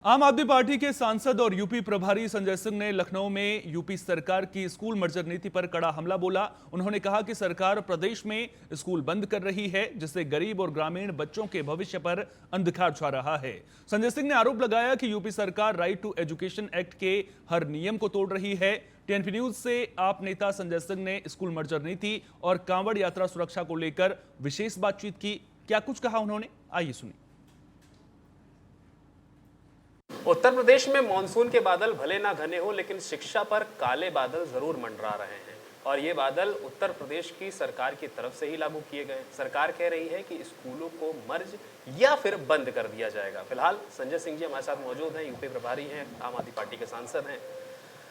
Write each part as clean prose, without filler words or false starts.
आम आदमी पार्टी के सांसद और यूपी प्रभारी संजय सिंह ने लखनऊ में यूपी सरकार की स्कूल मर्जर नीति पर कड़ा हमला बोला। उन्होंने कहा कि सरकार प्रदेश में स्कूल बंद कर रही है, जिससे गरीब और ग्रामीण बच्चों के भविष्य पर अंधकार छा रहा है। संजय सिंह ने आरोप लगाया कि यूपी सरकार राइट टू एजुकेशन एक्ट के हर नियम को तोड़ रही है। टीएनपी न्यूज से आप नेता संजय सिंह ने स्कूल मर्जर नीति और कांवड़ यात्रा सुरक्षा को लेकर विशेष बातचीत की। क्या कुछ कहा उन्होंने, आइए सुनिए। उत्तर प्रदेश में मानसून के बादल भले ना घने हो, लेकिन शिक्षा पर काले बादल जरूर मंडरा रहे हैं और ये बादल उत्तर प्रदेश की सरकार की तरफ से ही लागू किए गए। सरकार कह रही है कि स्कूलों को मर्ज या फिर बंद कर दिया जाएगा। फिलहाल संजय सिंह जी हमारे साथ मौजूद हैं, यूपी प्रभारी हैं, आम आदमी पार्टी के सांसद हैं।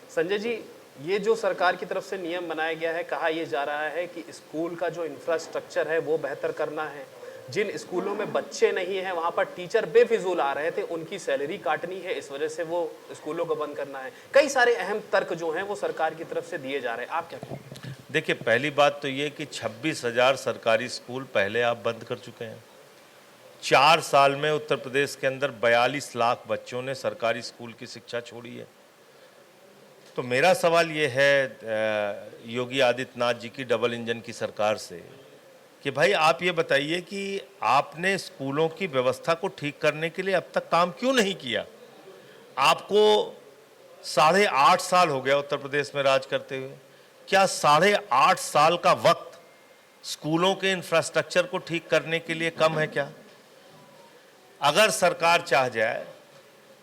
संजय जी, ये जो सरकार की तरफ से नियम बनाया गया है, कहा यह जा रहा है कि स्कूल का जो इंफ्रास्ट्रक्चर है वो बेहतर करना है। जिन स्कूलों में बच्चे नहीं हैं वहां पर टीचर बेफिजूल आ रहे थे, उनकी सैलरी काटनी है, इस वजह से वो स्कूलों को बंद करना है। कई सारे अहम तर्क जो हैं वो सरकार की तरफ से दिए जा रहे हैं, आप क्या कहें? देखिए, पहली बात तो ये कि 26,000 सरकारी स्कूल पहले आप बंद कर चुके हैं। 4 साल में उत्तर प्रदेश के अंदर 42 लाख बच्चों ने सरकारी स्कूल की शिक्षा छोड़ी है। तो मेरा सवाल ये है योगी आदित्यनाथ जी की डबल इंजन की सरकार से कि भाई आप ये बताइए कि आपने स्कूलों की व्यवस्था को ठीक करने के लिए अब तक काम क्यों नहीं किया? आपको 8.5 साल हो गया उत्तर प्रदेश में राज करते हुए। क्या 8.5 साल का वक्त स्कूलों के इंफ्रास्ट्रक्चर को ठीक करने के लिए कम है क्या? अगर सरकार चाह जाए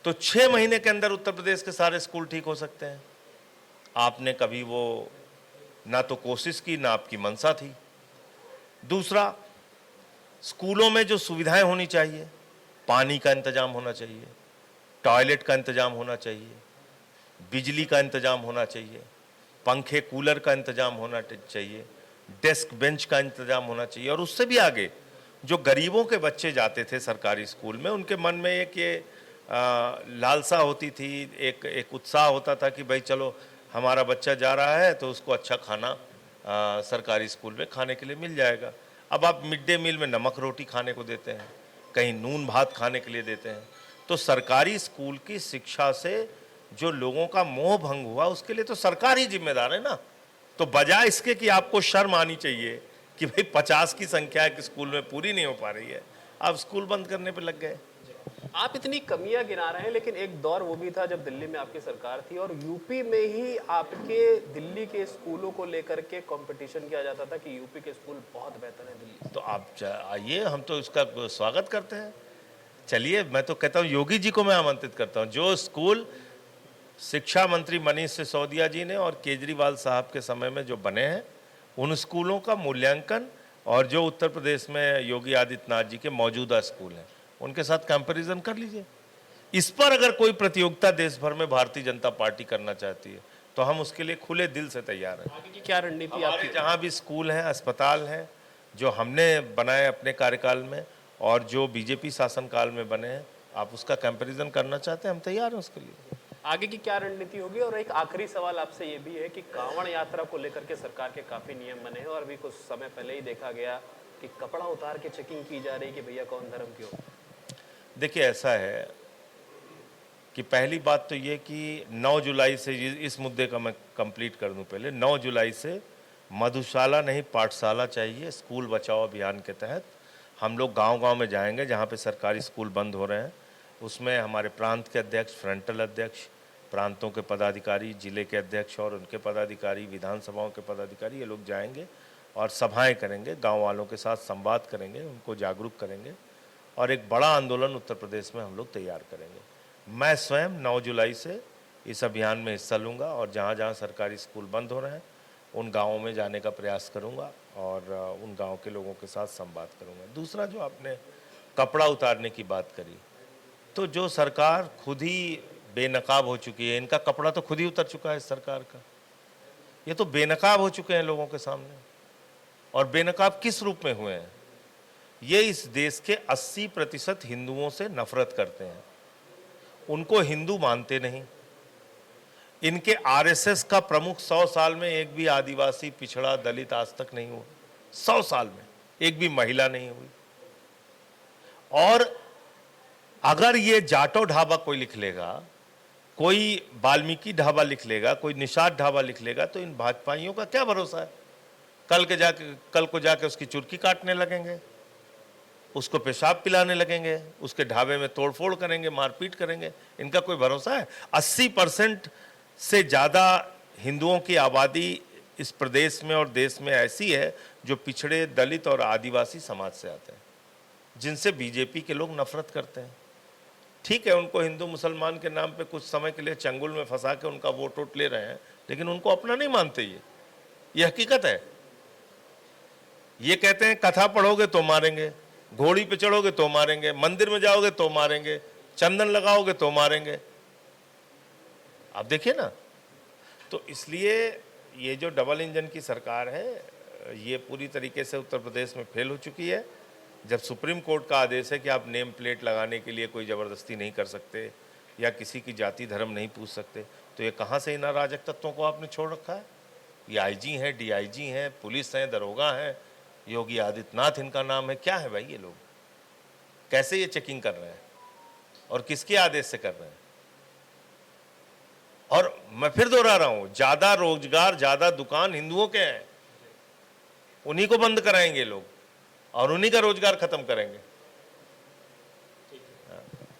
तो 6 महीने के अंदर उत्तर प्रदेश के सारे स्कूल ठीक हो सकते हैं। आपने कभी वो ना तो कोशिश की, ना आपकी मंशा थी। दूसरा, स्कूलों में जो सुविधाएं होनी चाहिए, पानी का इंतजाम होना चाहिए, टॉयलेट का इंतजाम होना चाहिए, बिजली का इंतजाम होना चाहिए, पंखे कूलर का इंतजाम होना चाहिए, डेस्क बेंच का इंतजाम होना चाहिए। और उससे भी आगे जो गरीबों के बच्चे जाते थे सरकारी स्कूल में, उनके मन में एक ये लालसा होती थी, एक उत्साह होता था कि भाई चलो हमारा बच्चा जा रहा है तो उसको अच्छा खाना सरकारी स्कूल में खाने के लिए मिल जाएगा। अब आप मिड डे मील में नमक रोटी खाने को देते हैं, कहीं नून भात खाने के लिए देते हैं। तो सरकारी स्कूल की शिक्षा से जो लोगों का मोह भंग हुआ, उसके लिए तो सरकार ही जिम्मेदार है ना। तो बजाय इसके कि आपको शर्म आनी चाहिए कि भाई 50 की संख्या एक स्कूल में पूरी नहीं हो पा रही है, आप स्कूल बंद करने पर लग गए। आप इतनी कमियां गिना रहे हैं, लेकिन एक दौर वो भी था जब दिल्ली में आपकी सरकार थी और यूपी में ही आपके दिल्ली के स्कूलों को लेकर के कंपटीशन किया जाता था कि यूपी के स्कूल बहुत बेहतर हैं दिल्ली से। तो आप आइए, हम तो इसका स्वागत करते हैं। चलिए, मैं तो कहता हूँ योगी जी को मैं आमंत्रित करता हूँ। जो स्कूल शिक्षा मंत्री मनीष सिसोदिया जी ने और केजरीवाल साहब के समय में जो बने हैं, उन स्कूलों का मूल्यांकन और जो उत्तर प्रदेश में योगी आदित्यनाथ जी के मौजूदा स्कूल हैं, उनके साथ कंपैरिजन कर लीजिए। इस पर अगर कोई प्रतियोगिता देश भर में भारतीय जनता पार्टी करना चाहती है तो हम उसके लिए खुले दिल से तैयार हैं। आगे की क्या रणनीति आपकी? जहाँ भी स्कूल हैं, अस्पताल हैं, जो हमने बनाए अपने कार्यकाल में और जो बीजेपी शासनकाल में बने हैं, आप उसका कंपैरिजन करना चाहते हैं, हम तैयार हैं उसके लिए। आगे की क्या रणनीति होगी? और एक आखिरी सवाल आपसे ये भी है कि कांवड़ यात्रा को लेकर के सरकार के काफी नियम बने हैं और अभी कुछ समय पहले ही देखा गया कि कपड़ा उतार के चेकिंग की जा रही है कि भैया कौन धर्म क्यों। देखिए, ऐसा है कि पहली बात तो ये कि 9 जुलाई से, इस मुद्दे का मैं कंप्लीट कर दूं पहले, 9 जुलाई से मधुशाला नहीं पाठशाला चाहिए। स्कूल बचाओ अभियान के तहत हम लोग गांव-गांव में जाएंगे जहां पे सरकारी स्कूल बंद हो रहे हैं। उसमें हमारे प्रांत के अध्यक्ष, फ्रंटल अध्यक्ष, प्रांतों के पदाधिकारी, जिले के अध्यक्ष और उनके पदाधिकारी, विधानसभाओं के पदाधिकारी, ये लोग जाएंगे और सभाएँ करेंगे, गाँव वालों के साथ संवाद करेंगे, उनको जागरूक करेंगे और एक बड़ा आंदोलन उत्तर प्रदेश में हम लोग तैयार करेंगे। मैं स्वयं 9 जुलाई से इस अभियान में हिस्सा लूँगा और जहाँ जहाँ सरकारी स्कूल बंद हो रहे हैं उन गाँवों में जाने का प्रयास करूँगा और उन गाँव के लोगों के साथ संवाद करूँगा। दूसरा, जो आपने कपड़ा उतारने की बात करी, तो जो सरकार खुद ही बेनकाब हो चुकी है, इनका कपड़ा तो खुद ही उतर चुका है इस सरकार का। ये तो बेनकाब हो चुके हैं लोगों के सामने। और बेनकाब किस रूप में हुए हैं? ये इस देश के 80% हिंदुओं से नफरत करते हैं, उनको हिंदू मानते नहीं। इनके आरएसएस का प्रमुख 100 साल में एक भी आदिवासी, पिछड़ा, दलित आज तक नहीं हुआ। 100 साल में एक भी महिला नहीं हुई। और अगर ये जाटो ढाबा कोई लिख लेगा, कोई वाल्मीकि ढाबा लिख लेगा, कोई निषाद ढाबा लिख लेगा, तो इन भाजपाइयों का क्या भरोसा है? कल को जाके उसकी चुरकी काटने लगेंगे, उसको पेशाब पिलाने लगेंगे, उसके ढाबे में तोड़फोड़ करेंगे, मारपीट करेंगे। इनका कोई भरोसा है? 80% से ज़्यादा हिंदुओं की आबादी इस प्रदेश में और देश में ऐसी है जो पिछड़े, दलित और आदिवासी समाज से आते हैं, जिनसे बीजेपी के लोग नफरत करते हैं। ठीक है, उनको हिंदू मुसलमान के नाम पे कुछ समय के लिए चंगुल में फंसा के उनका वोट वोट ले रहे हैं, लेकिन उनको अपना नहीं मानते। ये हकीकत है। ये कहते हैं कथा पढ़ोगे तो मारेंगे, घोड़ी पे चढ़ोगे तो मारेंगे, मंदिर में जाओगे तो मारेंगे, चंदन लगाओगे तो मारेंगे। आप देखिए ना। तो इसलिए ये जो डबल इंजन की सरकार है, ये पूरी तरीके से उत्तर प्रदेश में फेल हो चुकी है। जब सुप्रीम कोर्ट का आदेश है कि आप नेम प्लेट लगाने के लिए कोई ज़बरदस्ती नहीं कर सकते या किसी की जाति धर्म नहीं पूछ सकते, तो ये कहाँ से इन अराजक तत्वों को आपने छोड़ रखा है? ये आईजी हैं, डीआईजी हैं, पुलिस हैं, दरोगा हैं, योगी आदित्यनाथ इनका नाम है। क्या है भाई ये लोग? कैसे ये चेकिंग कर रहे हैं और किसके आदेश से कर रहे हैं? और मैं फिर दोहरा रहा हूं, ज्यादा रोजगार, ज्यादा दुकान हिंदुओं के हैं, उन्हीं को बंद कराएंगे लोग और उन्हीं का रोजगार खत्म करेंगे।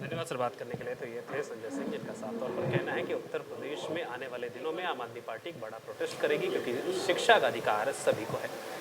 धन्यवाद सर बात करने के लिए। तो ये थे संजय सिंह, जिनका साफ तौर पर कहना है कि उत्तर प्रदेश में आने वाले दिनों में आम आदमी पार्टी एक बड़ा प्रोटेस्ट करेगी, क्योंकि शिक्षा का अधिकार सभी को है।